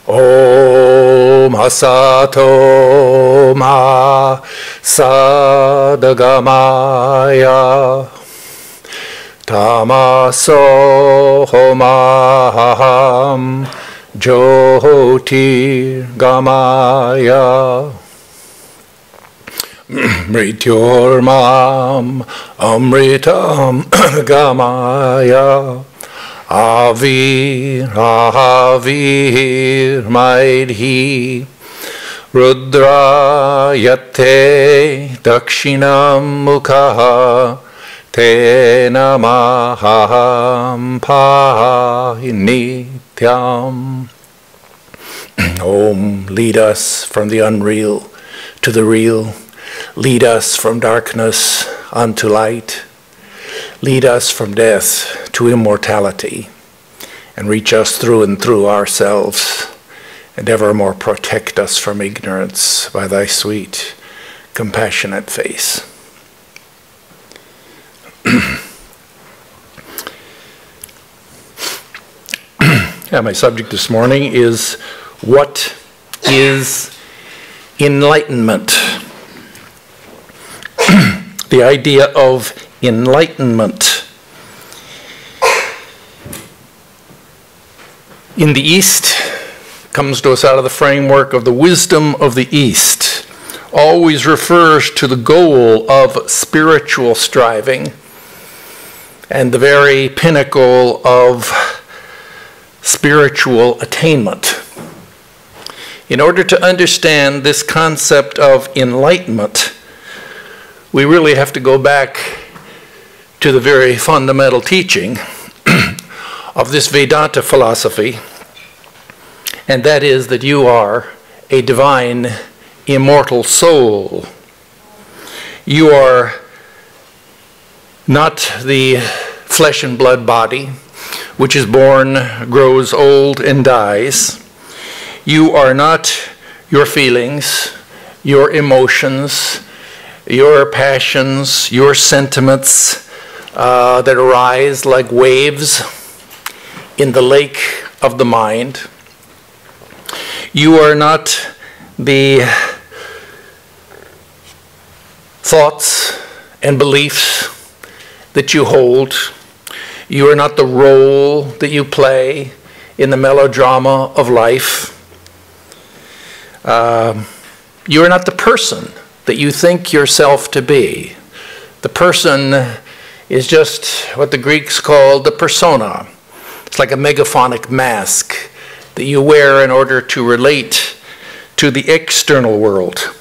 Om Asato Ma Sadagamaya Tamaso Homaham Jyotirgamaya Mrityormam Amritam Gamaya Avir Avir Maidhi Rudra Yate Dakshinam Mukha Te Namaham Pahinityam. Om, lead us from the unreal to the real. Lead us from darkness unto light. Lead us from death to immortality, and reach us through and through ourselves, and evermore protect us from ignorance by thy sweet, compassionate face. My subject this morning is, what is enlightenment? The idea of enlightenment. In the East, comes to us out of the framework of the wisdom of the East, always refers to the goal of spiritual striving and the very pinnacle of spiritual attainment. In order to understand this concept of enlightenment, we really have to go back to the very fundamental teaching of this Vedanta philosophy, and that is that you are a divine, immortal soul. You are not the flesh and blood body, which is born, grows old, and dies. You are not your feelings, your emotions, your passions, your sentiments that arise like waves in the lake of the mind. You are not the thoughts and beliefs that you hold. You are not the role that you play in the melodrama of life. You are not the person that you think yourself to be. The person is just what the Greeks called the persona. It's like a megaphonic mask that you wear in order to relate to the external world.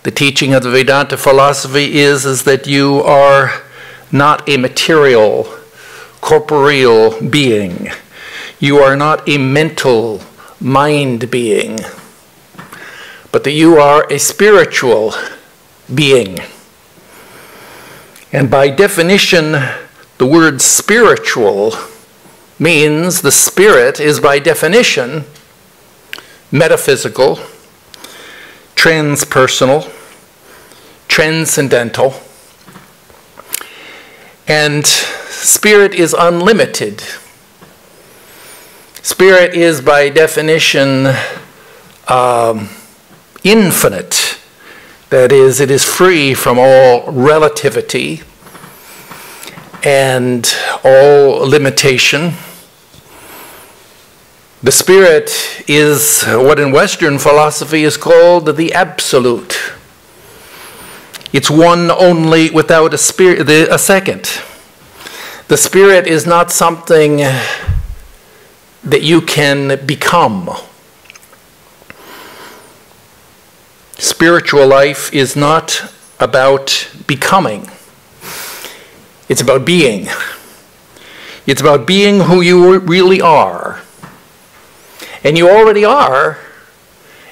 The teaching of the Vedanta philosophy is that you are not a material, corporeal being. You are not a mental mind being, but that you are a spiritual being. And by definition, the word spiritual means the spirit is by definition metaphysical, transpersonal, transcendental, and spirit is unlimited. Spirit is by definition infinite. That is, it is free from all relativity and all limitation. The spirit is what in Western philosophy is called the absolute. It's one only without a second. The spirit is not something that you can become. Spiritual life is not about becoming. It's about being. It's about being who you really are. And you already are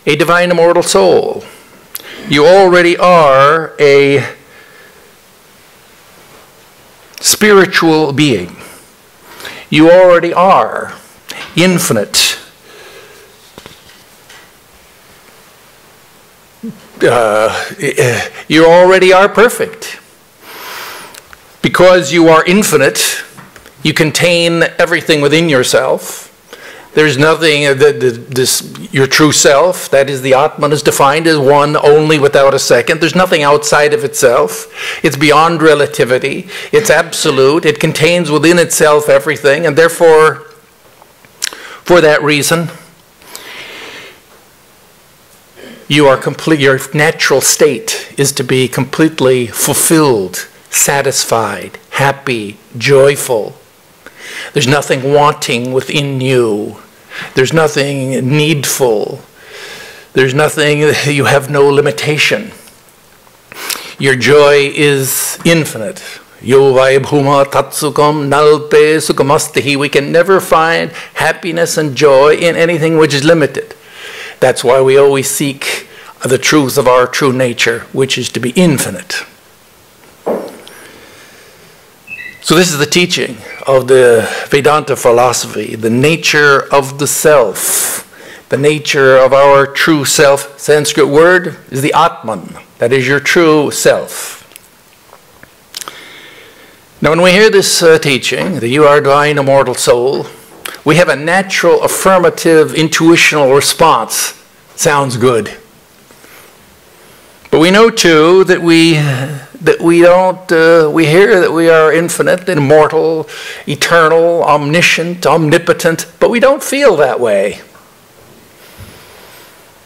a divine immortal soul. You already are a spiritual being. You already are infinite. You already are perfect. Because you are infinite, you contain everything within yourself. There's nothing, your true self, that is the Atman, is defined as one only without a second. There's nothing outside of itself. It's beyond relativity. It's absolute. It contains within itself everything, and therefore, for that reason, your natural state is to be completely fulfilled, satisfied, happy, joyful. There's nothing wanting within you. There's nothing needful. There's nothing, you have no limitation. Your joy is infinite. Yo vaibhuma tatsukam nalpe sukamastihi. We can never find happiness and joy in anything which is limited. That's why we always seek the truth of our true nature, which is to be infinite. So this is the teaching of the Vedanta philosophy, the nature of the self, the nature of our true self. Sanskrit word is the Atman, that is your true self. Now when we hear this teaching, that you are a divine immortal soul, we have a natural affirmative intuitional response. Sounds good. But we know too that we hear that we are infinite, immortal, eternal, omniscient, omnipotent, but we don't feel that way.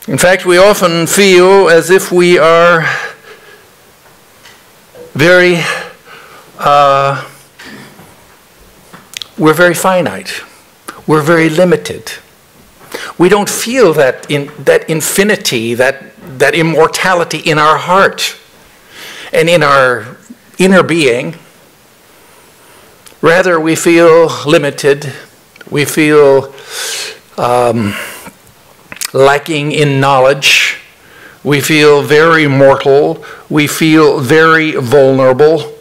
In fact, we often feel as if we are we're very finite. We're very limited. We don't feel that infinity, that immortality in our heart and in our inner being. Rather, we feel limited. We feel lacking in knowledge. We feel very mortal. We feel very vulnerable.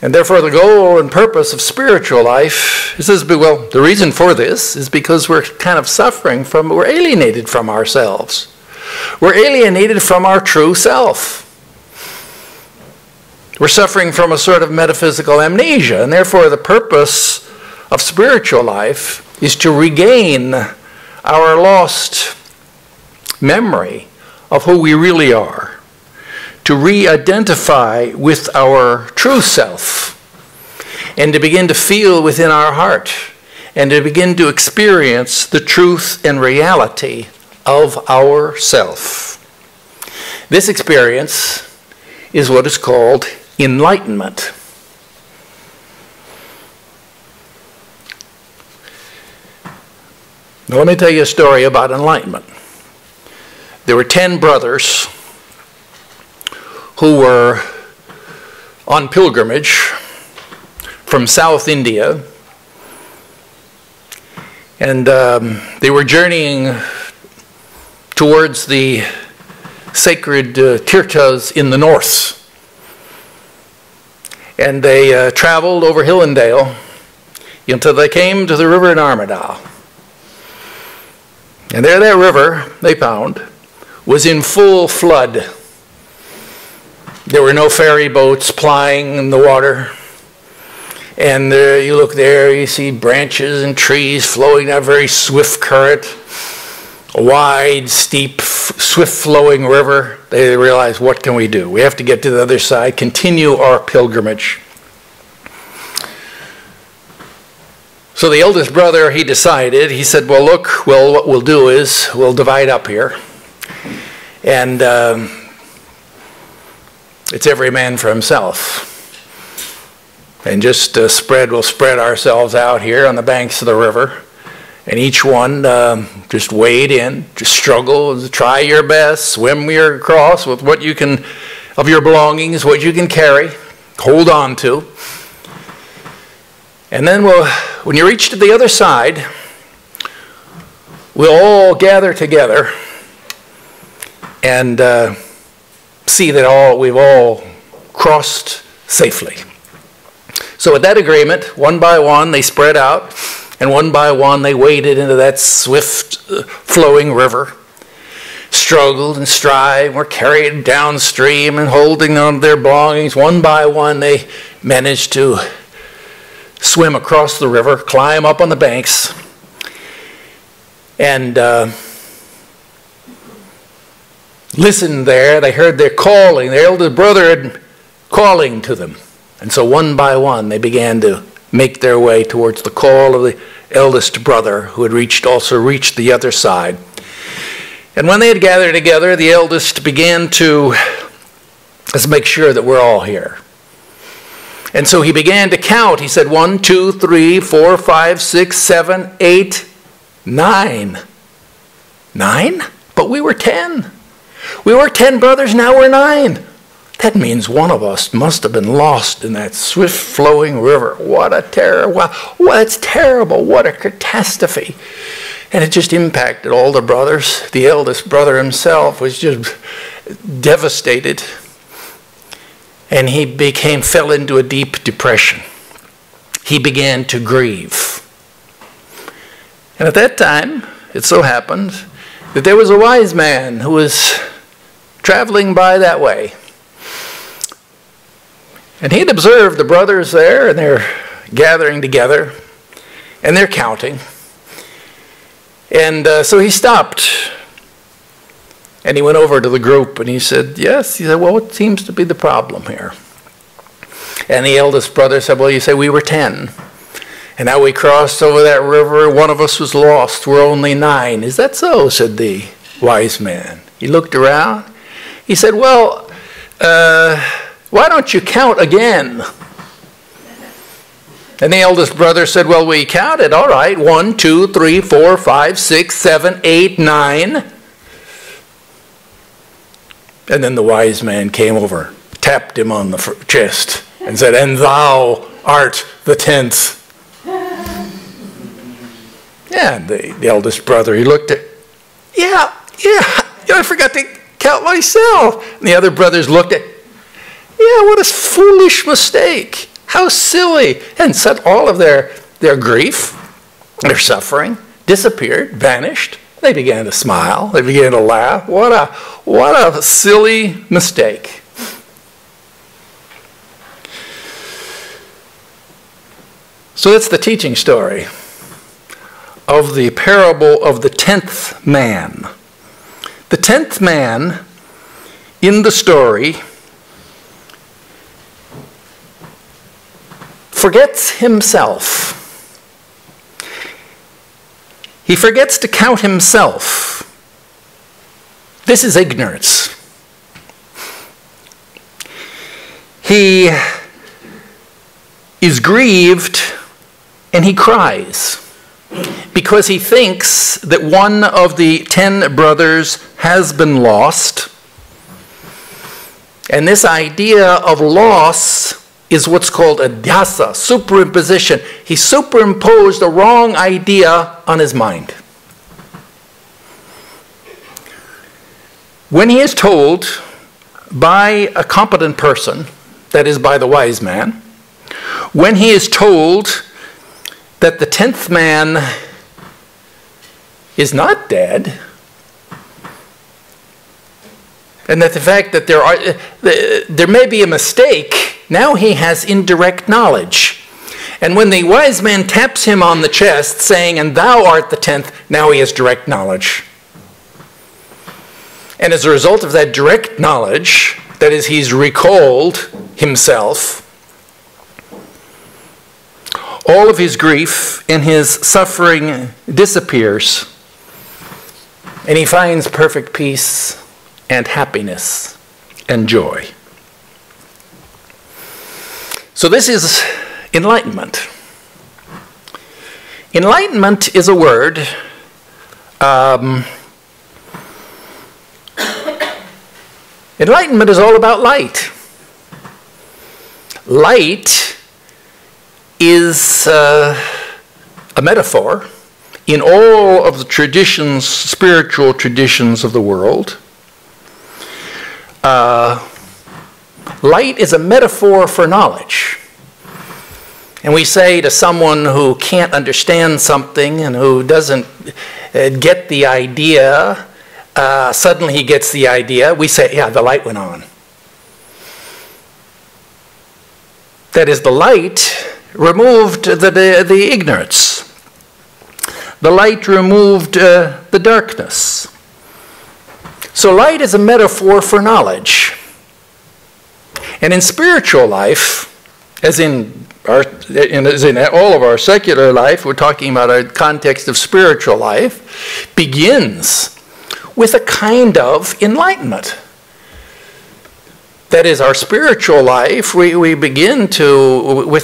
And therefore, the goal and purpose of spiritual life is this. Well, the reason for this is because we're kind of suffering from, we're alienated from ourselves. We're alienated from our true self. We're suffering from a sort of metaphysical amnesia, and therefore the purpose of spiritual life is to regain our lost memory of who we really are, to re-identify with our true self, and to begin to feel within our heart, and to begin to experience the truth and reality of ourself. This experience is what is called enlightenment. Now let me tell you a story about enlightenment. There were 10 brothers who were on pilgrimage from South India, and they were journeying towards the sacred tirthas in the north. And they traveled over hill and dale until they came to the river Narmada. And there that river, they found, was in full flood. There were no ferry boats plying in the water. And you look there, you see branches and trees flowing in a very swift current, a wide, steep, swift-flowing river. They realized, what can we do? We have to get to the other side, continue our pilgrimage. So the eldest brother, he decided, he said, well, look, what we'll do is we'll divide up here. And it's every man for himself. And just we'll spread ourselves out here on the banks of the river. And each one just wade in, just struggle, try your best, swim your across with what you can, of your belongings, what you can carry, hold on to. And then when you reach to the other side, we'll all gather together and see that we've all crossed safely. So with that agreement, one by one they spread out, and one by one they waded into that swift flowing river, struggled and strived, were carried downstream and holding on to their belongings. One by one they managed to swim across the river, climb up on the banks, and listened there. They heard their calling. Their elder brother had calling to them. And so one by one, they began to make their way towards the call of the eldest brother, who had also reached the other side. And when they had gathered together, the eldest began to, let's make sure that we're all here. And so he began to count. He said, 1, 2, 3, 4, 5, 6, 7, 8, 9. 9? But we were 10. We were 10 brothers, now we're 9. That means one of us must have been lost in that swift-flowing river. What a terror. Wow, that's terrible. What a catastrophe. And it just impacted all the brothers. The eldest brother himself was just devastated. And he fell into a deep depression. He began to grieve. And at that time, it so happened that there was a wise man who was traveling by that way. And he'd observed the brothers there, and they're gathering together, and they're counting. And so he stopped, and he went over to the group, and he said, yes. He said, well, what seems to be the problem here? And the eldest brother said, well, you say we were 10. And now we crossed over that river. One of us was lost. We're only 9. Is that so? Said the wise man. He looked around. He said, well, why don't you count again? And the eldest brother said, well, we counted. All right. 1, 2, 3, 4, 5, 6, 7, 8, 9. And then the wise man came over, tapped him on the chest, and said, and thou art the 10th. Yeah, and the eldest brother, he looked at, yeah, I forgot to count myself. And the other brothers looked at, yeah, what a foolish mistake. How silly. And said all of their grief, their suffering, disappeared, vanished. They began to smile. They began to laugh. What a silly mistake. So that's the teaching story of the parable of the 10th man. The 10th man in the story forgets himself. He forgets to count himself. This is ignorance. He is grieved and he cries because he thinks that one of the 10 brothers has been lost. And this idea of loss is what's called a dhyasa, superimposition. He superimposed a wrong idea on his mind. When he is told by a competent person, that is by the wise man, when he is told that the 10th man is not dead, and that the fact that there may be a mistake, now he has indirect knowledge. And when the wise man taps him on the chest saying, and thou art the 10th, now he has direct knowledge. And as a result of that direct knowledge, that is, he's recalled himself, all of his grief and his suffering disappears, and he finds perfect peace and happiness and joy. So this is enlightenment. Enlightenment is a word enlightenment is all about light. Light is a metaphor in all of the traditions, spiritual traditions of the world. Light is a metaphor for knowledge. And we say to someone who can't understand something and who doesn't get the idea, suddenly he gets the idea, we say, yeah, the light went on. That is, the light removed the ignorance. The light removed the darkness. So light is a metaphor for knowledge. And in spiritual life, as in all of our secular life, we're talking about a context of spiritual life, begins with a kind of enlightenment. That is, our spiritual life, we begin to,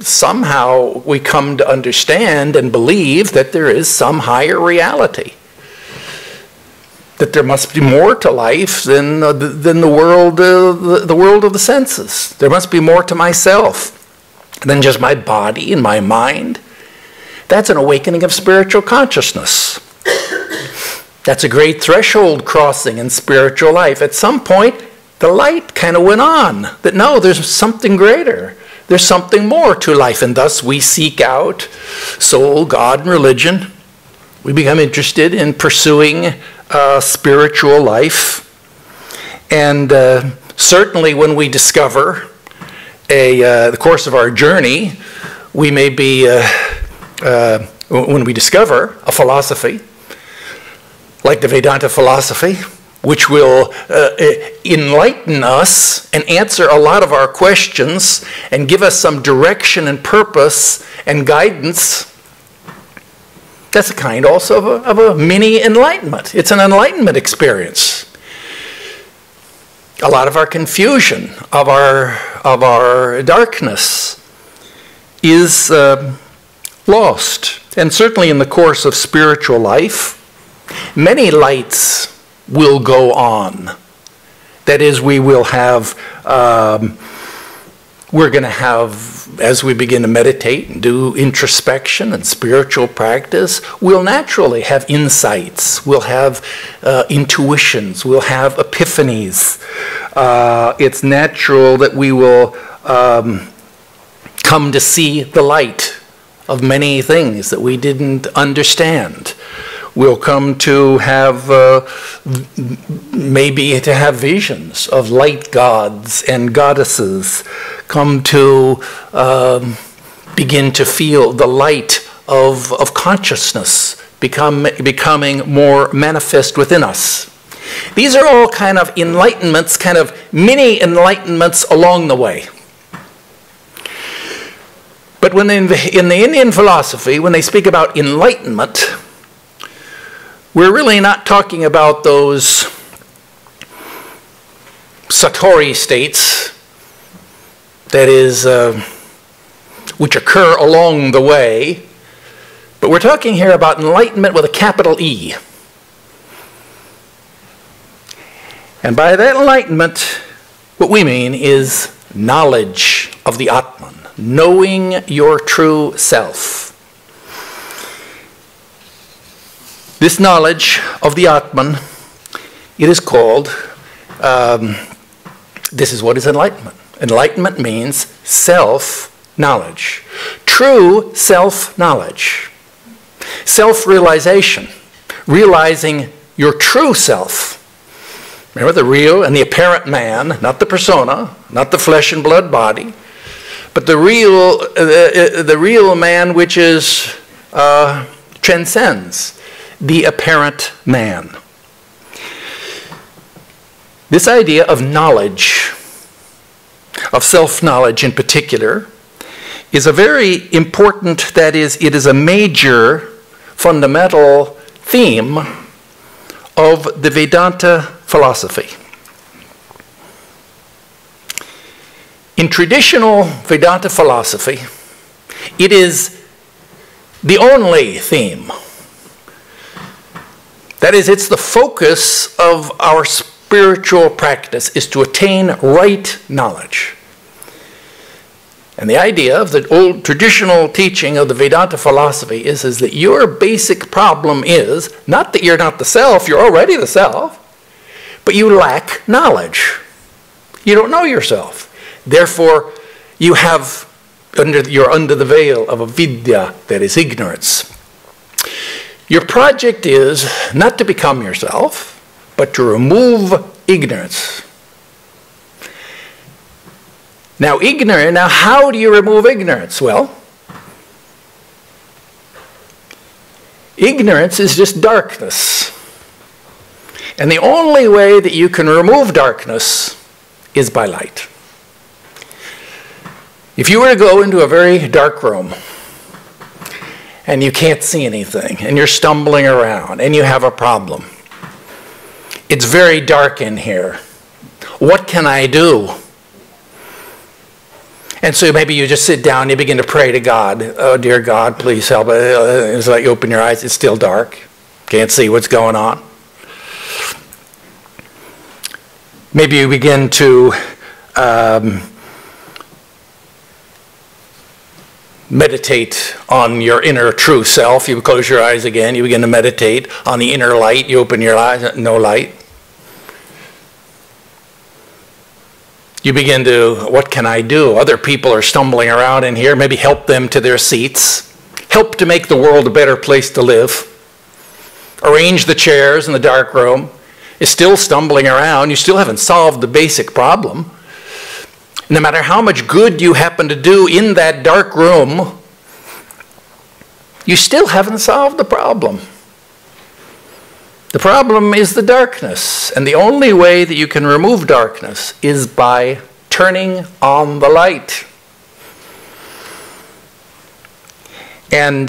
somehow we come to understand and believe that there is some higher reality. That there must be more to life than the world of the senses. There must be more to myself than just my body and my mind. That's an awakening of spiritual consciousness. That's a great threshold crossing in spiritual life. At some point, the light kind of went on, that no, there's something greater. There's something more to life, and thus we seek out soul, God, and religion. We become interested in pursuing spiritual life. And certainly when we discover the course of our journey, we may be, when we discover a philosophy, like the Vedanta philosophy, which will enlighten us and answer a lot of our questions and give us some direction and purpose and guidance. That's a kind also of a mini enlightenment. It's an enlightenment experience. A lot of our confusion, of our darkness is lost. And certainly in the course of spiritual life, many lights will go on. That is, we will have, we're going to have, as we begin to meditate and do introspection and spiritual practice, we'll naturally have insights, we'll have intuitions, we'll have epiphanies. It's natural that we will come to see the light of many things that we didn't understand. We'll come to have, maybe to have visions of light gods and goddesses, come to begin to feel the light of consciousness becoming more manifest within us. These are all kind of enlightenments, kind of mini enlightenments along the way. But when in the Indian philosophy, when they speak about enlightenment, we're really not talking about those satori states, that is, which occur along the way, but we're talking here about enlightenment with a capital E. And by that enlightenment, what we mean is knowledge of the Atman, knowing your true self. This knowledge of the Atman, it is called, this is what is enlightenment. Enlightenment means self-knowledge. True self-knowledge. Self-realization. Realizing your true self. Remember, the real and the apparent man, not the persona, not the flesh and blood body, but the real man which is transcends the apparent man. This idea of knowledge, of self-knowledge in particular, is a very important, that is, it is a major fundamental theme of the Vedanta philosophy. In traditional Vedanta philosophy, it is the only theme. That is, it's the focus of our spiritual practice, is to attain right knowledge. And the idea of the old traditional teaching of the Vedanta philosophy is that your basic problem is not that you're not the self, you're already the self, but you lack knowledge. You don't know yourself. Therefore, you're under the veil of avidya, that is ignorance. Your project is not to become yourself, but to remove ignorance. Now, how do you remove ignorance? Well, ignorance is just darkness. And the only way that you can remove darkness is by light. If you were to go into a very dark room and you can't see anything and you're stumbling around and you have a problem, it's very dark in here. What can I do? And so maybe you just sit down and you begin to pray to God. Oh, dear God, please help. It's like you open your eyes, it's still dark. Can't see what's going on. Maybe you begin to meditate on your inner true self. You close your eyes again. You begin to meditate on the inner light. You open your eyes, no light. You begin to, what can I do? Other people are stumbling around in here. Maybe help them to their seats. Help to make the world a better place to live. Arrange the chairs in the dark room. You're still stumbling around. You still haven't solved the basic problem. No matter how much good you happen to do in that dark room, you still haven't solved the problem. The problem is the darkness, and the only way that you can remove darkness is by turning on the light. And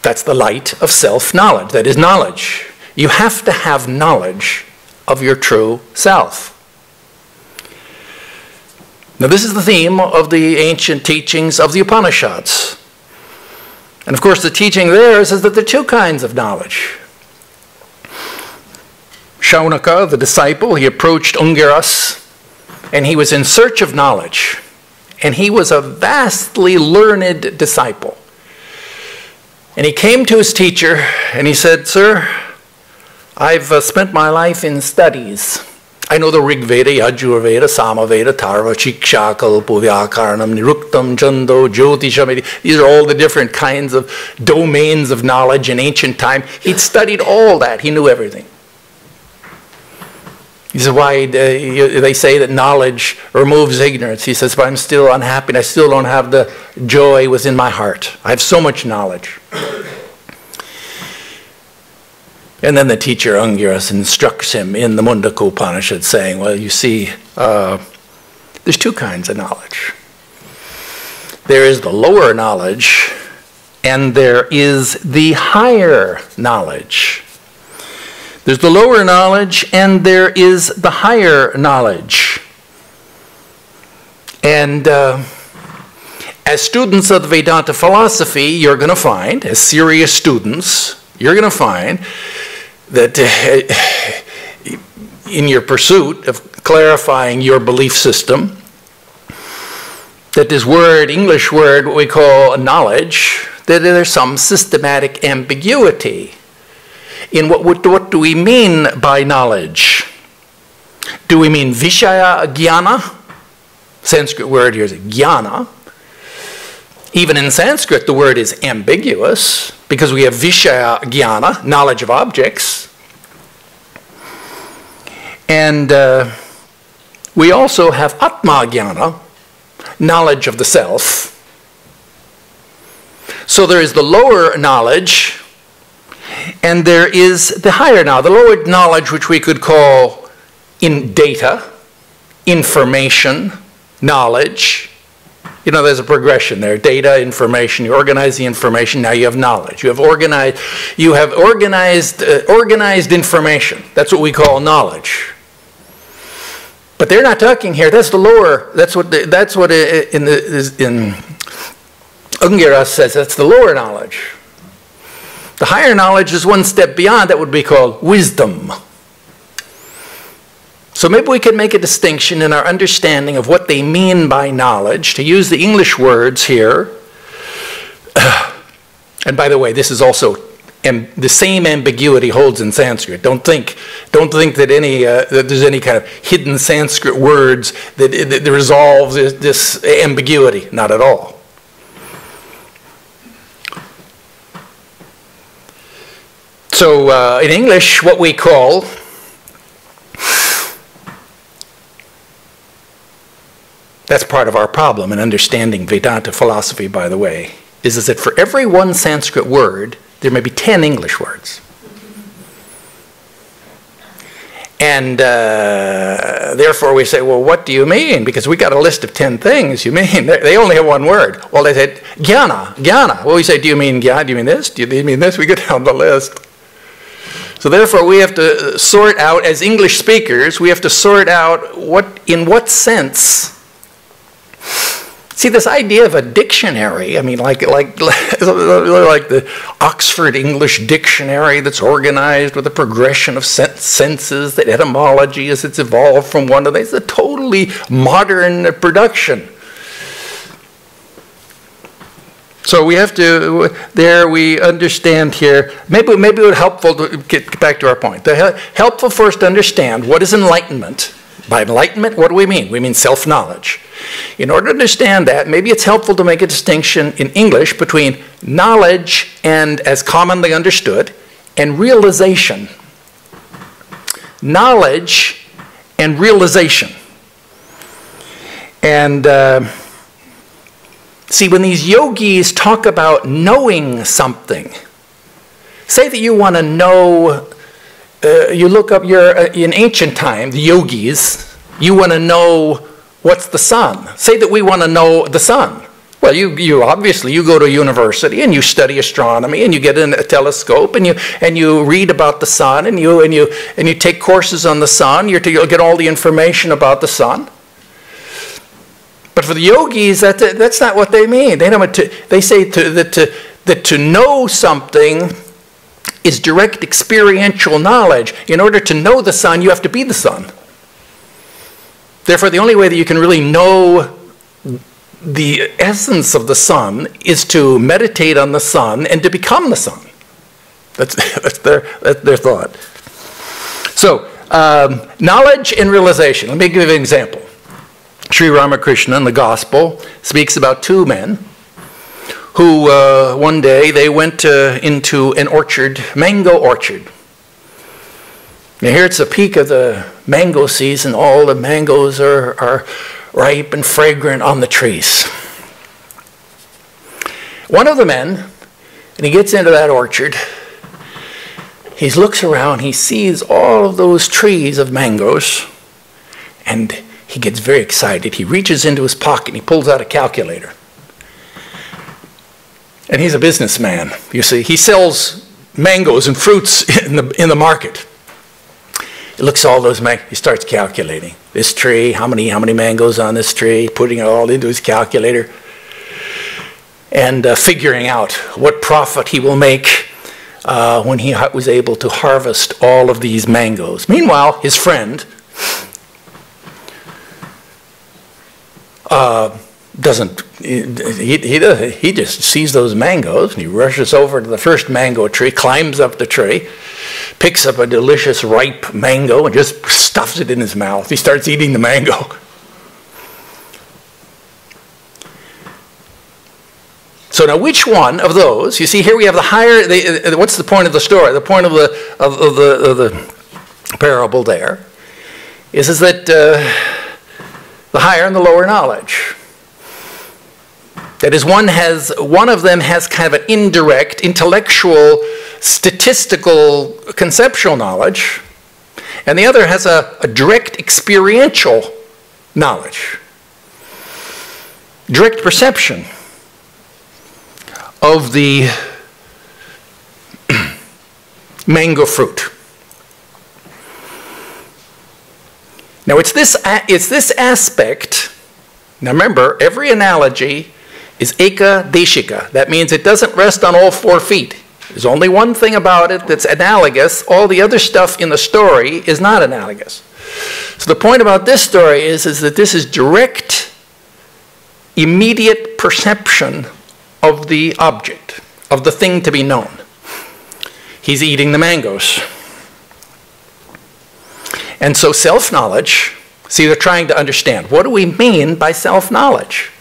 that's the light of self-knowledge. That is knowledge. You have to have knowledge of your true self. Now, this is the theme of the ancient teachings of the Upanishads. And of course, the teaching there is that there are two kinds of knowledge. Shaunaka, the disciple, he approached Ungiras, and he was in search of knowledge. And he was a vastly learned disciple. And he came to his teacher, and he said, "Sir, I've spent my life in studies. I know the Rig Veda, Yajur Veda, Sama Veda, Tarva, Shiksha, Kalpo, Vyakaranam, Niruktam, Jando, Jyotisha. These are all the different kinds of domains of knowledge in ancient time. He'd studied all that. He knew everything. He said, why, they say that knowledge removes ignorance. He says, but I'm still unhappy. I still don't have the joy within my heart. I have so much knowledge. And then the teacher, Angiras, instructs him in the Mundaka Upanishad, saying, well, you see, there's two kinds of knowledge. There is the lower knowledge, and there is the higher knowledge. There's the lower knowledge, and there is the higher knowledge. And as students of the Vedanta philosophy, you're going to find, as serious students, you're going to find that in your pursuit of clarifying your belief system, that this word, English word, what we call knowledge, that there's some systematic ambiguity in what do we mean by knowledge? Do we mean Vishaya Jnana? Sanskrit word here is Jnana. Even in Sanskrit, the word is ambiguous because we have Vishaya Jnana, knowledge of objects. And we also have Atma Jnana, knowledge of the self. So there is the lower knowledge, and there is the higher knowledge. The lower knowledge, which we could call in data, information, knowledge. You know, there's a progression there. Data, information. You organize the information. Now you have knowledge. You have organized information. That's what we call knowledge. But they're not talking here. That's the lower. That's what in Ungiras says. That's the lower knowledge. The higher knowledge is one step beyond. That would be called wisdom. So maybe we could make a distinction in our understanding of what they mean by knowledge, to use the English words here. And by the way, this is also, the same ambiguity holds in Sanskrit. Don't think that that there's any kind of hidden Sanskrit words that resolve this ambiguity. Not at all. So in English, what we call That's part of our problem in understanding Vedanta philosophy, by the way, is that for every one Sanskrit word, there may be 10 English words. And therefore we say, well, what do you mean? Because we got a list of 10 things. You mean? They only have one word. Well, they said, jnana, jnana. Well, we say, do you mean jnana? Do you mean this? Do you mean this? We get down the list. So therefore we have to sort out, as English speakers, we have to sort out in what sense. See, this idea of a dictionary, I mean, like the Oxford English Dictionary that's organized with a progression of senses, that etymology as it's evolved from one of these, it's a totally modern production. So we have to, there we understand here, maybe it would be helpful to get back to our point. Helpful first to understand what is enlightenment. By enlightenment, what do we mean? We mean self-knowledge. In order to understand that, maybe it's helpful to make a distinction in English between knowledge and, as commonly understood, and realization. Knowledge and realization. And see, when these yogis talk about knowing something, say that you want to know, you look up in ancient time, the yogis, you want to know what's the sun. Say that we want to know the sun. Well, you obviously, you go to a university and you study astronomy and you get in a telescope and you read about the sun and you take courses on the sun. You'll get all the information about the sun. But for the yogis, that's not what they mean. They say that to know something is direct experiential knowledge. In order to know the sun, you have to be the sun. Therefore, the only way that you can really know the essence of the sun is to meditate on the sun and to become the sun. That's their thought. So, knowledge and realization. Let me give you an example. Sri Ramakrishna in the Gospel speaks about two men who one day they went into an orchard, mango orchard. Now here it's the peak of the mango season. All the mangoes are ripe and fragrant on the trees. One of the men, and he gets into that orchard, he looks around, he sees all of those trees of mangoes, and he gets very excited. He reaches into his pocket and he pulls out a calculator. And he's a businessman, you see. He sells mangoes and fruits in the market. He looks at all those mangoes. He starts calculating. This tree, how many mangoes on this tree, putting it all into his calculator, and figuring out what profit he will make when he was able to harvest all of these mangoes. Meanwhile, his friend he just sees those mangoes and he rushes over to the first mango tree, climbs up the tree, picks up a delicious ripe mango and just stuffs it in his mouth. He starts eating the mango. So now which one of those, you see here we have the higher, what's the point of the story? The point of the parable there is that the higher and the lower knowledge. That is, one of them has kind of an indirect, intellectual, statistical, conceptual knowledge, and the other has a direct experiential knowledge, direct perception of the mango fruit. Now it's this aspect. Now remember, every analogy is eka deshika. That means it doesn't rest on all 4 feet. There's only one thing about it that's analogous. All the other stuff in the story is not analogous. So the point about this story is that this is direct, immediate perception of the object, of the thing to be known. He's eating the mangoes. And so self-knowledge, see, they're trying to understand, what do we mean by self-knowledge?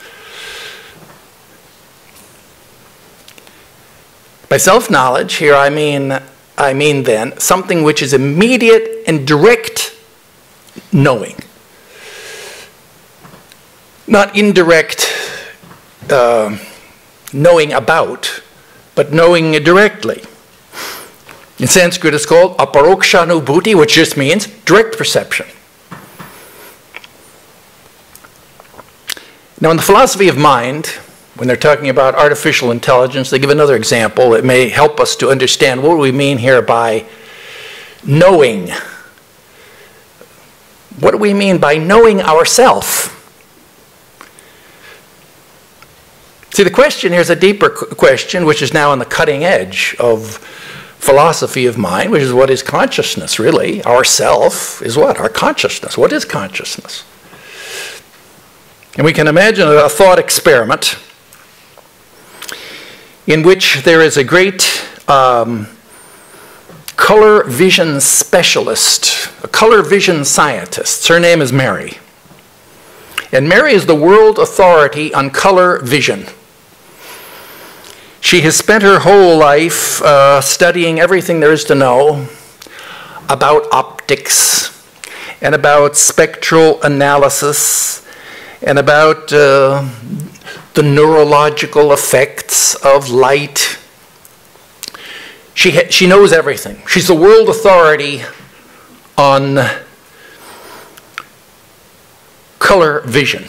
By self-knowledge, here I mean then something which is immediate and direct knowing. not indirect knowing about, but knowing directly. In Sanskrit, it's called aparokshanubhuti, which just means direct perception. Now, in the philosophy of mind, when they're talking about artificial intelligence, they give another example that may help us to understand what we mean here by knowing. What do we mean by knowing ourself? See, the question here is a deeper question, which is now on the cutting edge of philosophy of mind, which is what is consciousness, really? Our self is what? Our consciousness. What is consciousness? And we can imagine a thought experiment in which there is a great color vision specialist, a color vision scientist. Her name is Mary. And Mary is the world authority on color vision. She has spent her whole life studying everything there is to know about optics and about spectral analysis and about the neurological effects of light. She knows everything. She's the world authority on color vision.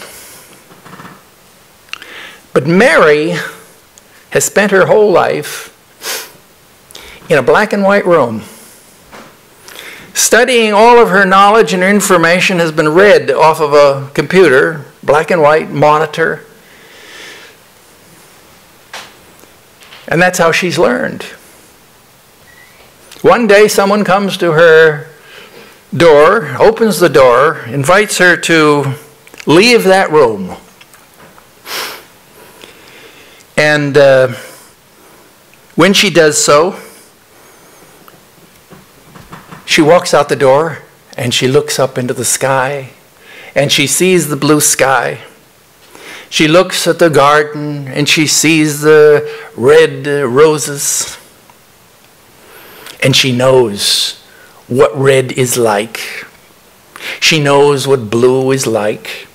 But Mary has spent her whole life in a black and white room. Studying all of her knowledge and her information has been read off of a computer, black and white monitor. And that's how she's learned. One day someone comes to her door, opens the door, invites her to leave that room. And when she does so, she walks out the door and she looks up into the sky and she sees the blue sky. She looks at the garden and she sees the red roses. And she knows what red is like. She knows what blue is like.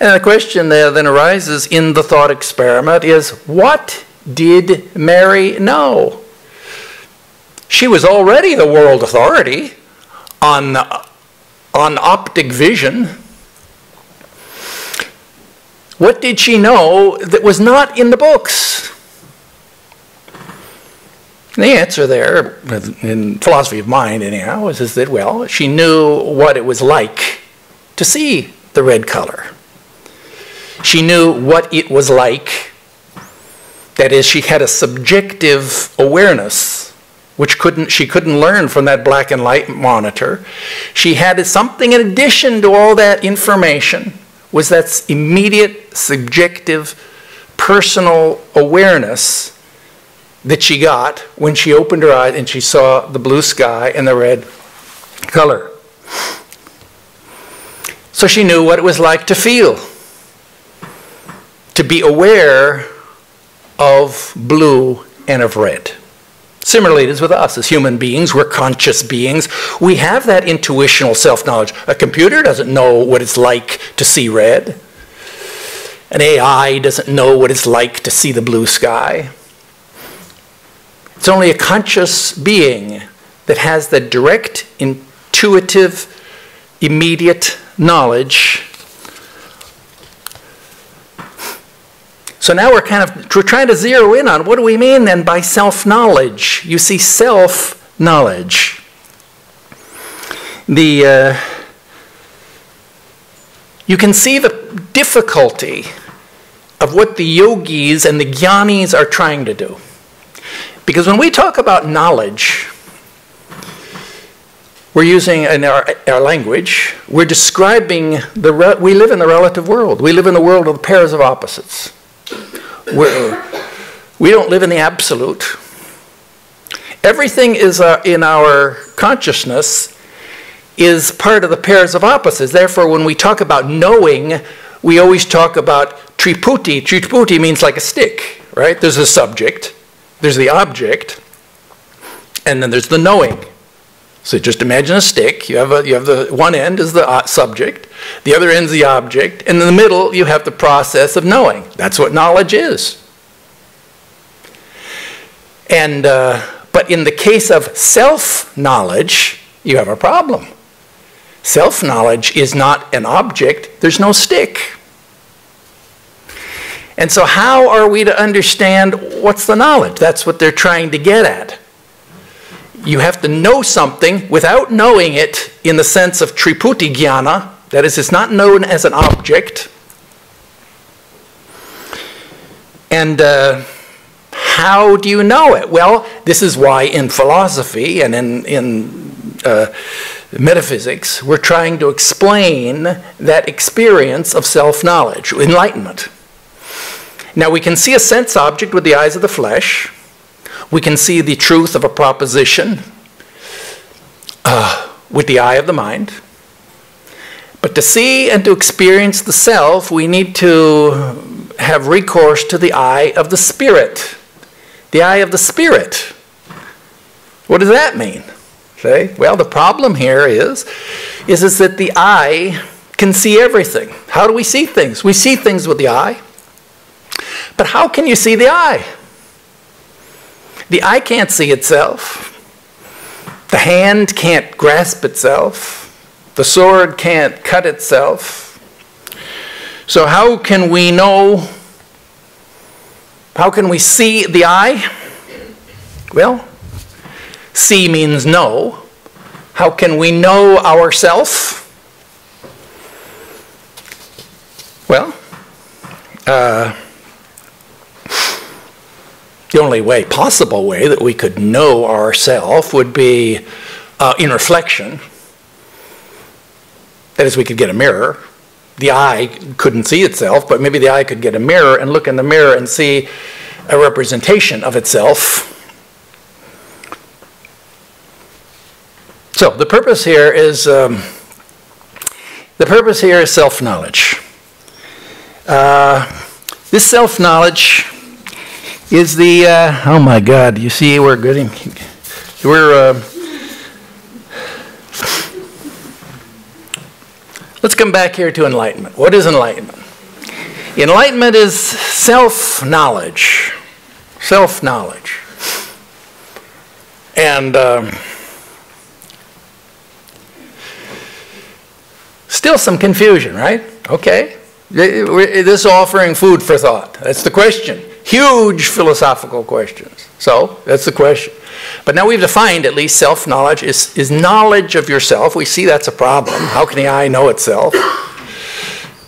And the question there then arises in the thought experiment is, what did Mary know? She was already the world authority on optic vision. What did she know that was not in the books? The answer there, in philosophy of mind anyhow, is that, well, she knew what it was like to see the red color. She knew what it was like. That is, she had a subjective awareness, which she couldn't learn from that black and white monitor. She had something in addition to all that information, was that immediate, subjective, personal awareness that she got when she opened her eyes and she saw the blue sky and the red color. So she knew what it was like to feel, to be aware of blue and of red. Similarly, it is with us as human beings. We're conscious beings. We have that intuitional self-knowledge. A computer doesn't know what it's like to see red. An AI doesn't know what it's like to see the blue sky. It's only a conscious being that has the direct, intuitive, immediate knowledge. So now we're trying to zero in on what do we mean then by self-knowledge? You see, self-knowledge. You can see the difficulty of what the yogis and the jnanis are trying to do. Because when we talk about knowledge, we're using in our language, we're describing we live in the relative world. We live in the world of the pairs of opposites. We don't live in the absolute. Everything is in our consciousness is part of the pairs of opposites. Therefore, when we talk about knowing, we always talk about triputi. Triputi means like a stick, right? There's a subject, there's the object, and then there's the knowing. So just imagine a stick. You have the one end is the subject, the other end is the object, and in the middle you have the process of knowing. That's what knowledge is. And but in the case of self-knowledge, you have a problem. Self-knowledge is not an object. There's no stick. And so how are we to understand what's the knowledge? That's what they're trying to get at. You have to know something without knowing it in the sense of triputi jnana. That is, it's not known as an object. And how do you know it? Well, this is why in philosophy and in metaphysics, we're trying to explain that experience of self-knowledge, enlightenment. Now, we can see a sense object with the eyes of the flesh. We can see the truth of a proposition with the eye of the mind. But to see and to experience the self, we need to have recourse to the eye of the spirit. The eye of the spirit. What does that mean? Okay? Well, the problem here is that the eye can see everything. How do we see things? We see things with the eye. But how can you see the eye? The eye can't see itself. The hand can't grasp itself. The sword can't cut itself. So how can we know? How can we see the eye? Well, see means know. How can we know ourself? Well, the only possible way that we could know ourself would be in reflection. That is, we could get a mirror. The eye couldn't see itself, but maybe the eye could get a mirror and look in the mirror and see a representation of itself. So the purpose here is self-knowledge. This self-knowledge is the oh my God! You see, we're getting Let's come back here to enlightenment. What is enlightenment? Enlightenment is self-knowledge. Self-knowledge. And still some confusion, right? Okay. This is offering food for thought. That's the question. Huge philosophical questions. So, that's the question. But now we've defined at least self-knowledge is knowledge of yourself. We see that's a problem. How can the eye know itself?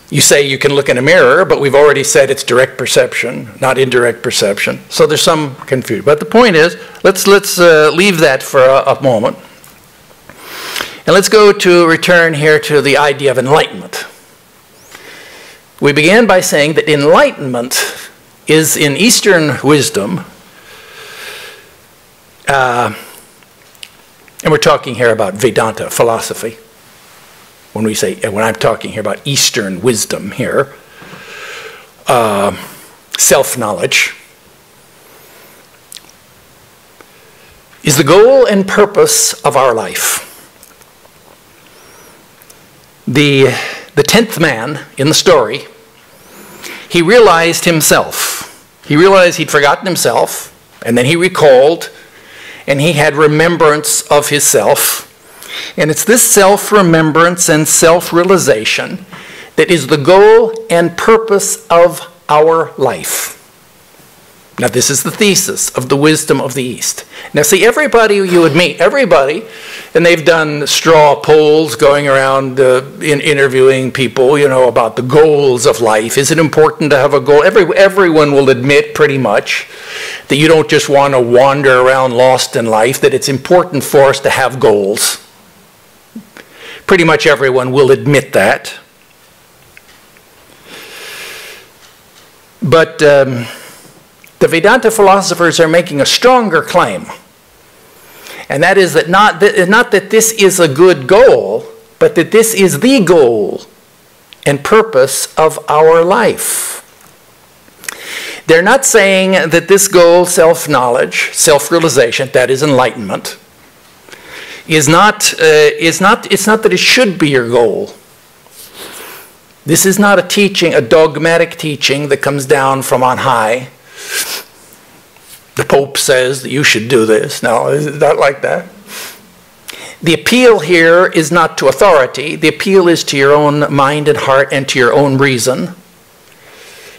You say you can look in a mirror, but we've already said it's direct perception, not indirect perception. So there's some confusion. But the point is, let's leave that for a moment. And let's return here to the idea of enlightenment. We began by saying that enlightenment is in Eastern wisdom, and we're talking here about Vedanta philosophy. When I'm talking here about Eastern wisdom here, self-knowledge is the goal and purpose of our life. The 10th man in the story, he realized himself. He realized he'd forgotten himself, and then he recalled, and he had remembrance of his self. And it's this self-remembrance and self-realization that is the goal and purpose of our life. Now, this is the thesis of the wisdom of the East. Now, see, everybody you would meet, everybody, and they've done straw polls going around interviewing people, you know, about the goals of life. Is it important to have a goal? Everyone will admit pretty much that you don't just want to wander around lost in life, that it's important for us to have goals. Pretty much everyone will admit that. But the Vedanta philosophers are making a stronger claim. And that is that not that this is a good goal, but that this is the goal and purpose of our life. They're not saying that this goal, self-knowledge, self-realization, that is enlightenment, it's not that it should be your goal. This is not a teaching, a dogmatic teaching that comes down from on high. The Pope says that you should do this. No, it's not like that. The appeal here is not to authority. The appeal is to your own mind and heart and to your own reason.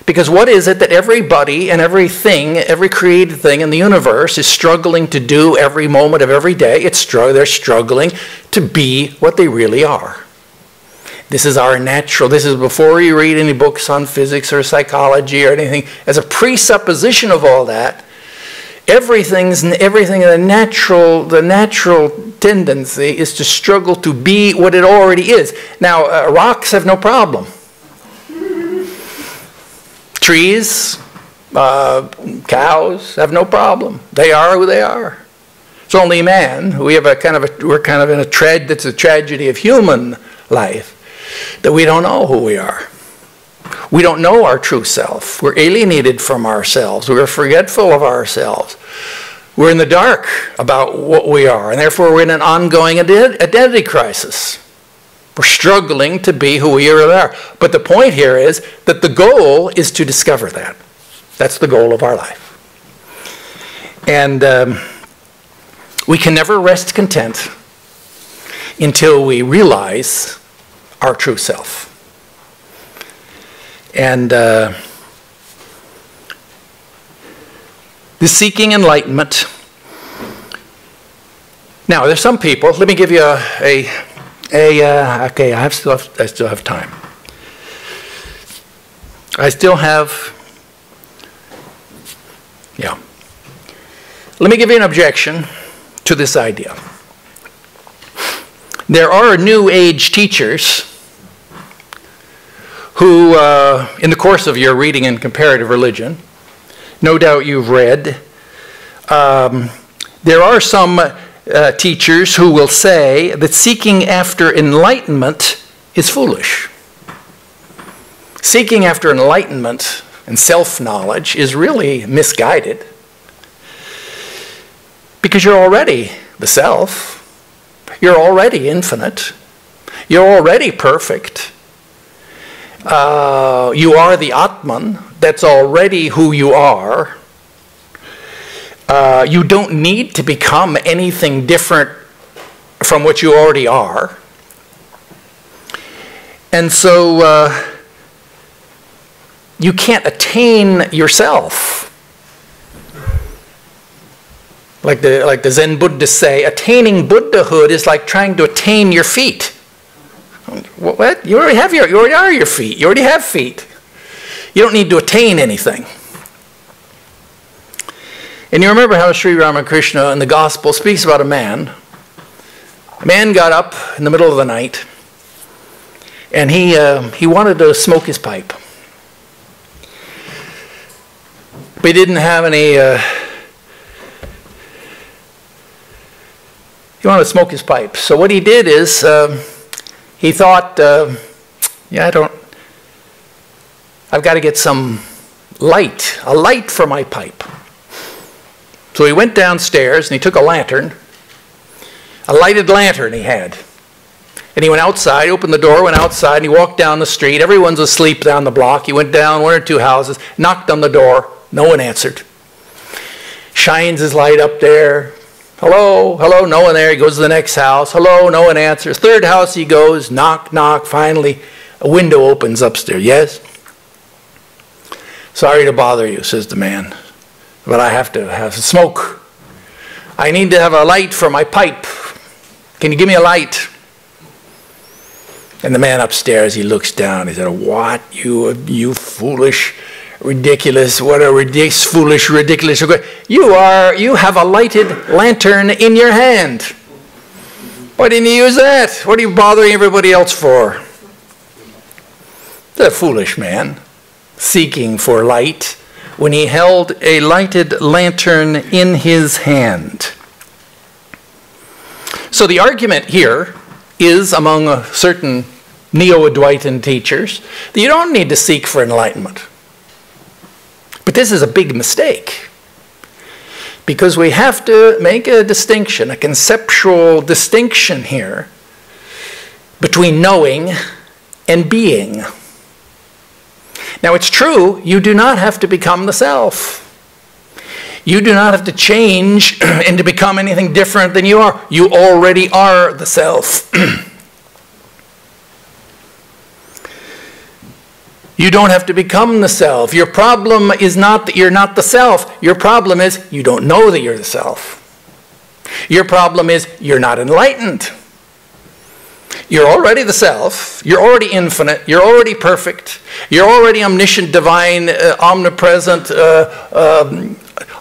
Because what is it that everybody and everything, every created thing in the universe is struggling to do every moment of every day? They're struggling to be what they really are. This is our natural, this is before you read any books on physics or psychology or anything. As a presupposition of all that, the natural tendency is to struggle to be what it already is. Now, rocks have no problem. Trees, cows have no problem. They are who they are. It's only man. We're kind of in that's a tragedy of human life, that we don't know who we are. We don't know our true self. We're alienated from ourselves. We're forgetful of ourselves. We're in the dark about what we are, and therefore we're in an ongoing identity crisis. We're struggling to be who we really are. But the point here is that the goal is to discover that. That's the goal of our life. And we can never rest content until we realize our true self. And this seeking enlightenment. Now, there's some people. Let me give you okay, I still have time. I still have. Yeah. Let me give you an objection to this idea. There are New Age teachers who, in the course of your reading in comparative religion, no doubt you've read, there are some teachers who will say that seeking after enlightenment is foolish. Seeking after enlightenment and self-knowledge is really misguided, because you're already the self. You're already infinite. You're already perfect. You are the Atman. That's already who you are. You don't need to become anything different from what you already are. And so you can't attain yourself. Like the Zen Buddhists say, attaining Buddhahood is like trying to attain your feet. What? You already are your feet. You already have feet. You don't need to attain anything. And you remember how Sri Ramakrishna in the Gospel speaks about a man. A man got up in the middle of the night, and he wanted to smoke his pipe. But he didn't have any... he wanted to smoke his pipe. So what he did is, he thought, I've got to get some light, a light for my pipe. So he went downstairs and he took a lantern, a lighted lantern he had. And he went outside, opened the door, went outside, and he walked down the street. Everyone's asleep down the block. He went down one or two houses, knocked on the door. No one answered. Shines his light up there. Hello, hello, no one there. He goes to the next house. Hello, no one answers. Third house he goes, knock, knock. Finally, a window opens upstairs. Yes? Sorry to bother you, says the man, but I have to have smoke. I need to have a light for my pipe. Can you give me a light? And the man upstairs, he looks down. He said, what, you foolish, ridiculous, what a ridiculous, foolish, ridiculous. You have a lighted lantern in your hand. Why didn't you use that? What are you bothering everybody else for? The foolish man, seeking for light when he held a lighted lantern in his hand. So the argument here is among certain Neo-Advaitin teachers that you don't need to seek for enlightenment. But this is a big mistake. Because we have to make a distinction, a conceptual distinction here between knowing and being. Now it's true, you do not have to become the self. You do not have to change and to become anything different than you are. You already are the self. You don't have to become the self. Your problem is not that you're not the self. Your problem is you don't know that you're the self. Your problem is you're not enlightened. You're already the self. You're already infinite. You're already perfect. You're already omniscient, divine, omnipresent,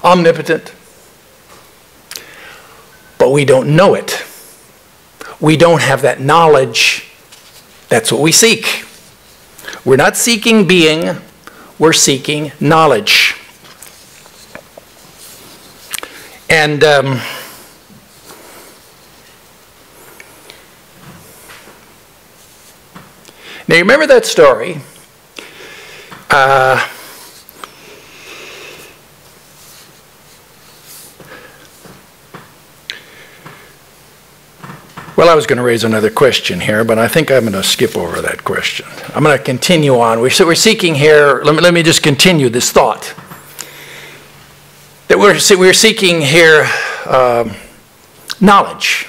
omnipotent. But we don't know it. We don't have that knowledge. That's what we seek. We're not seeking being, we're seeking knowledge. And now you remember that story? Well, I was going to raise another question here, but I think I'm going to skip over that question. I'm going to continue on. We're seeking here, let me just continue this thought. That we're seeking here knowledge.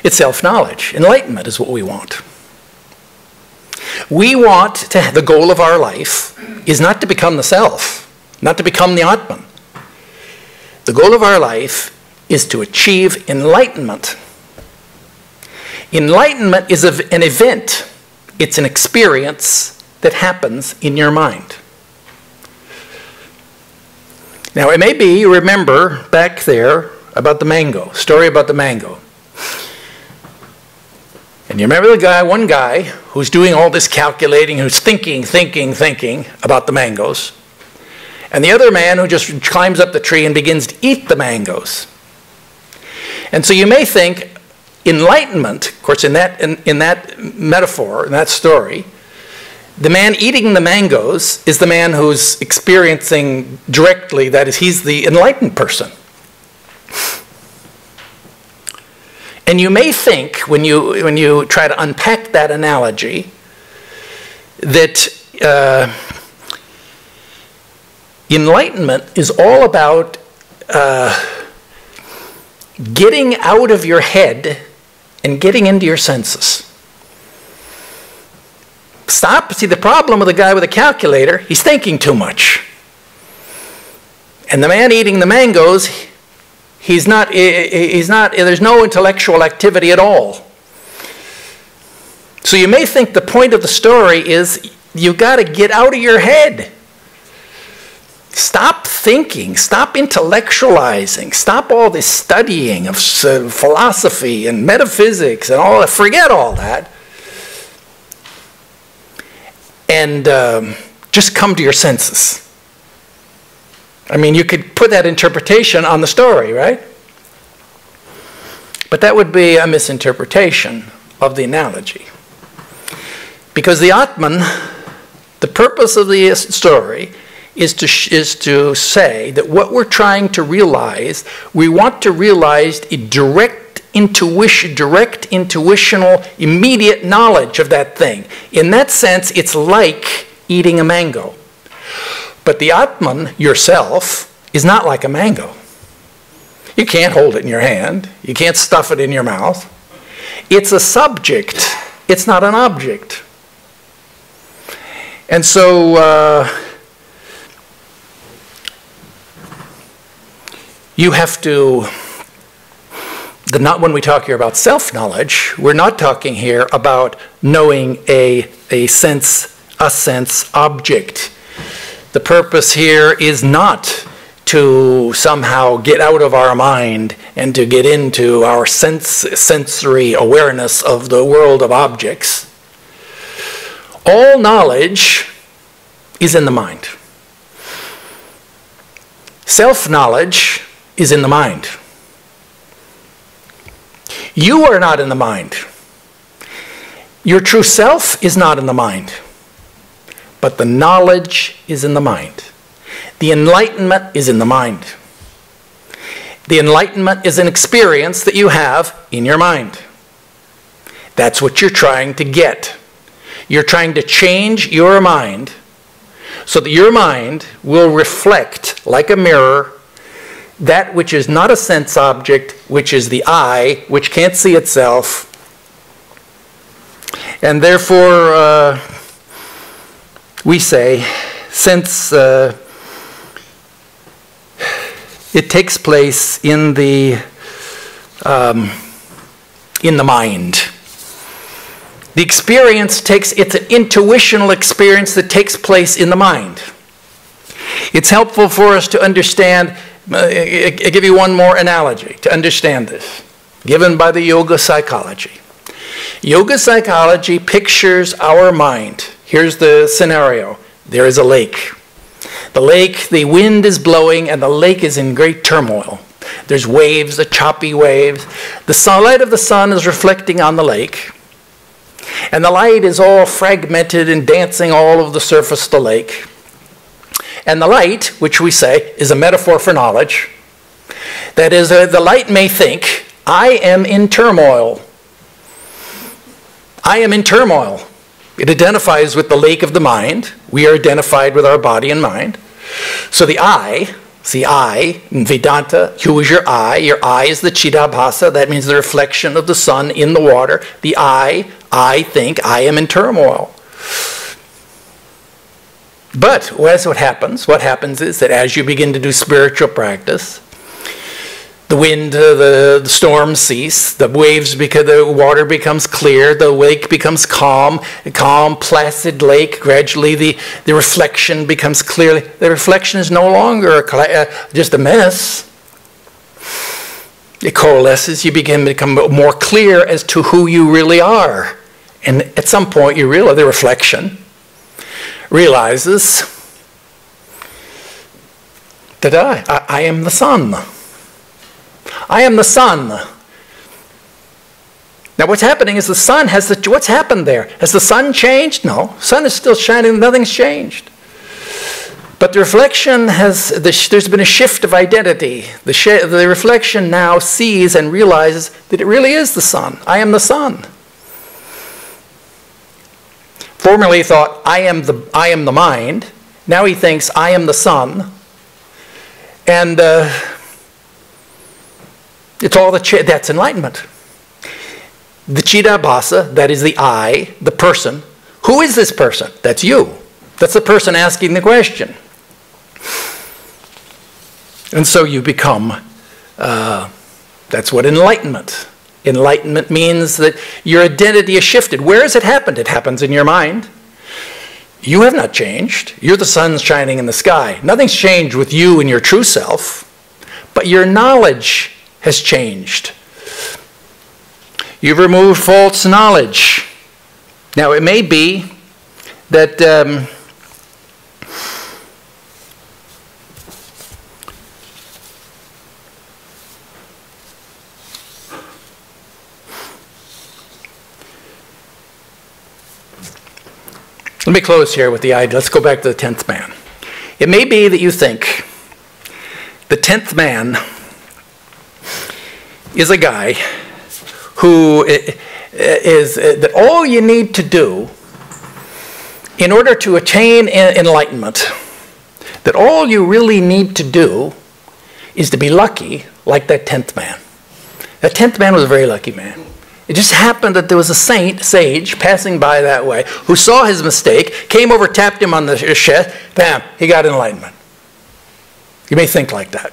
It's self-knowledge. Enlightenment is what we want. We want to, the goal of our life is not to become the self, not to become the Atman. The goal of our life is to achieve enlightenment. Enlightenment is an event. It's an experience that happens in your mind. Now it may be, you remember back there about the mango, story about the mango. And you remember the guy, one guy, who's doing all this calculating, who's thinking about the mangoes. And the other man who just climbs up the tree and begins to eat the mangoes. And so you may think enlightenment, of course in that metaphor, in that story, the man eating the mangoes is the man who's experiencing directly, that is, he's the enlightened person. And you may think, when you try to unpack that analogy, that enlightenment is all about getting out of your head and getting into your senses. Stop. See, the problem with the guy with a calculator, he's thinking too much. And the man eating the mangoes, there's no intellectual activity at all. So you may think the point of the story is you've got to get out of your head. Stop thinking, stop intellectualizing, stop all this studying of philosophy and metaphysics and all that. Forget all that. And just come to your senses. I mean, you could put that interpretation on the story, right? But that would be a misinterpretation of the analogy. Because the Atman, the purpose of the story is to say that what we're trying to realize, we want to realize a direct intuitional, immediate knowledge of that thing. In that sense, it's like eating a mango. But the Atman, yourself, is not like a mango. You can't hold it in your hand. You can't stuff it in your mouth. It's a subject. It's not an object. And so you have to, not when we talk here about self-knowledge, we're not talking here about knowing a sense object. The purpose here is not to somehow get out of our mind and to get into our sensory awareness of the world of objects. All knowledge is in the mind. Self-knowledge is in the mind. You are not in the mind. Your true self is not in the mind. But the knowledge is in the mind. The enlightenment is in the mind. The enlightenment is an experience that you have in your mind. That's what you're trying to get. You're trying to change your mind so that your mind will reflect, like a mirror, that which is not a sense object, which is the I, which can't see itself. And therefore, we say, since it takes place in the mind, the experience it's an intuitional experience that takes place in the mind. It's helpful for us to understand. I'll give you one more analogy to understand this, given by the yoga psychology. Yoga psychology pictures our mind. Here's the scenario. There is a lake. The lake, the wind is blowing, and the lake is in great turmoil. There's waves, the choppy waves. The sunlight of the sun is reflecting on the lake, and the light is all fragmented and dancing all over the surface of the lake. And the light, which we say is a metaphor for knowledge, that is, the light may think, I am in turmoil. I am in turmoil. It identifies with the lake of the mind. We are identified with our body and mind. So the I, in Vedanta, who is your I? Your I is the Chidabhasa. That means the reflection of the sun in the water. The I think I am in turmoil. But what happens? What happens is that as you begin to do spiritual practice, the wind, the storms cease, the water becomes clear, the lake becomes calm, a calm, placid lake. Gradually the reflection becomes clear. The reflection is no longer just a mess. It coalesces, you begin to become more clear as to who you really are. And at some point you realize the reflection realizes that I am the sun. I am the sun. Now what's happening is the sun has what's happened there? Has the sun changed? No. The sun is still shining, nothing's changed. But the reflection there's been a shift of identity. The reflection now sees and realizes that it really is the sun. I am the sun. Formerly he thought, I am the mind. Now he thinks, I am the sun. And it's all that's enlightenment. The Chidabhasa, that is the I, the person. Who is this person? That's you. That's the person asking the question. And so you become, that's what enlightenment. Enlightenment means that your identity is shifted. Where has it happened? It happens in your mind. You have not changed. You're the sun shining in the sky. Nothing's changed with you and your true self, but your knowledge has changed. You've removed false knowledge. Now it may be that let me close here with the idea. Let's go back to the 10th man. It may be that you think the 10th man is a guy who is that all you need to do in order to attain enlightenment, that all you really need to do is to be lucky like that 10th man. That 10th man was a very lucky man. It just happened that there was a sage passing by that way who saw his mistake, came over, tapped him on the chest, bam, he got enlightenment. You may think like that.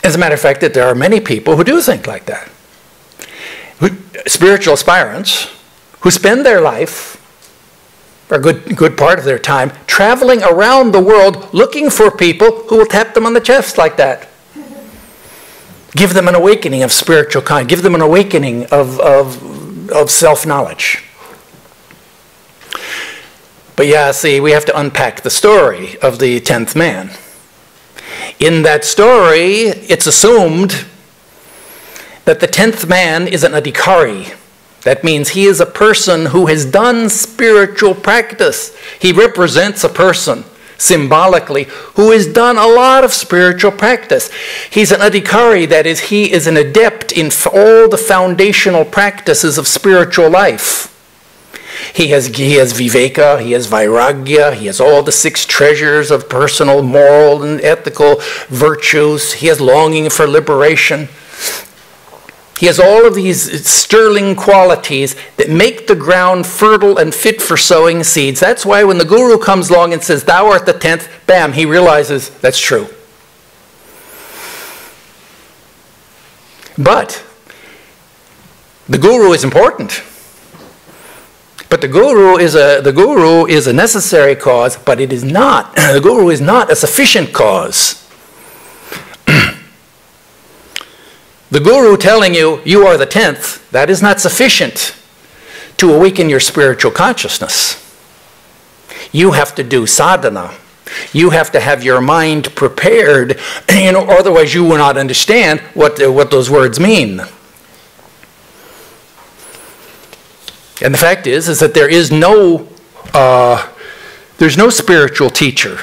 As a matter of fact, that there are many people who do think like that. Spiritual aspirants who spend their life, or a good part of their time, traveling around the world looking for people who will tap them on the chest like that. Give them an awakening of spiritual kind. Give them an awakening of self-knowledge. But yeah, see, we have to unpack the story of the 10th man. In that story, it's assumed that the 10th man is an adhikari. That means he is a person who has done spiritual practice. He represents a person symbolically, who has done a lot of spiritual practice. He's an adhikari, that is, he is an adept in all the foundational practices of spiritual life. He has viveka, he has vairagya, he has all the 6 treasures of personal, moral, and ethical virtues. He has longing for liberation. He has all of these sterling qualities that make the ground fertile and fit for sowing seeds. That's why when the guru comes along and says, "Thou art the 10th," bam, he realizes that's true. But the guru is important. But the guru is a necessary cause, but it is not. The guru is not a sufficient cause. The guru telling you, "You are the 10th," that is not sufficient to awaken your spiritual consciousness. You have to do sadhana. You have to have your mind prepared, otherwise you will not understand what those words mean. And the fact is that there's no spiritual teacher.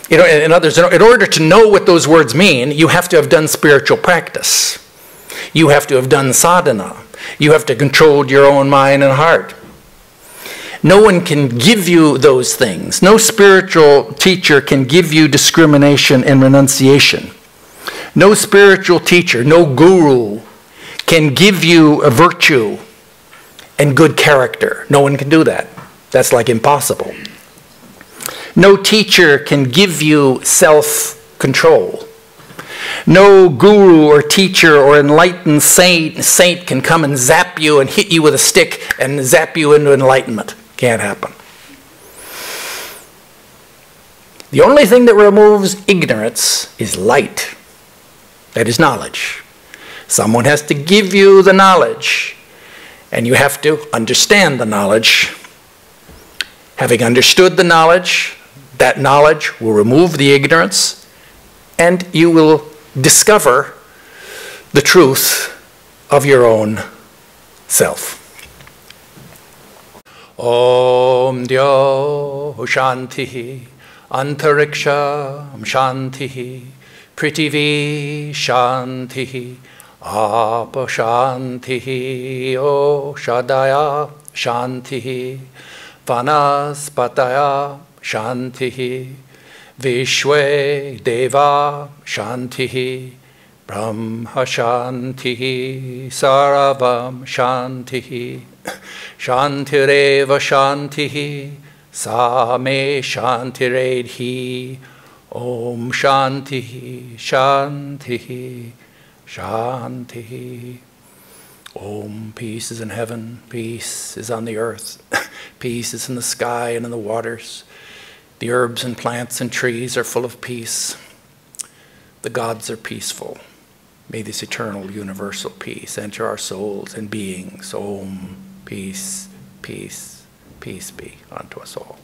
In order to know what those words mean, you have to have done spiritual practice. You have to have done sadhana. You have to control your own mind and heart. No one can give you those things. No spiritual teacher can give you discrimination and renunciation. No spiritual teacher, no guru can give you a virtue and good character. No one can do that. That's like impossible. No teacher can give you self-control. No guru or teacher or enlightened saint can come and zap you and hit you with a stick and zap you into enlightenment. Can't happen. The only thing that removes ignorance is light. That is knowledge. Someone has to give you the knowledge, and you have to understand the knowledge. Having understood the knowledge, that knowledge will remove the ignorance, and you will discover the truth of your own self. Om Dyo Shanti Antariksha Shanti Prithvi Shanti Apa Shanti Oshadaya Shanti Vanaspataya Shanti Vishwe Deva Shanti Brahma Shanti Saravam Shanti Shantireva Shanti Same Shantiredhi Om Shanti Shanti Shanti. Om, peace is in heaven, peace is on the earth, peace is in the sky and in the waters. The herbs and plants and trees are full of peace. The gods are peaceful. May this eternal universal peace enter our souls and beings. Om, peace, peace, peace be unto us all.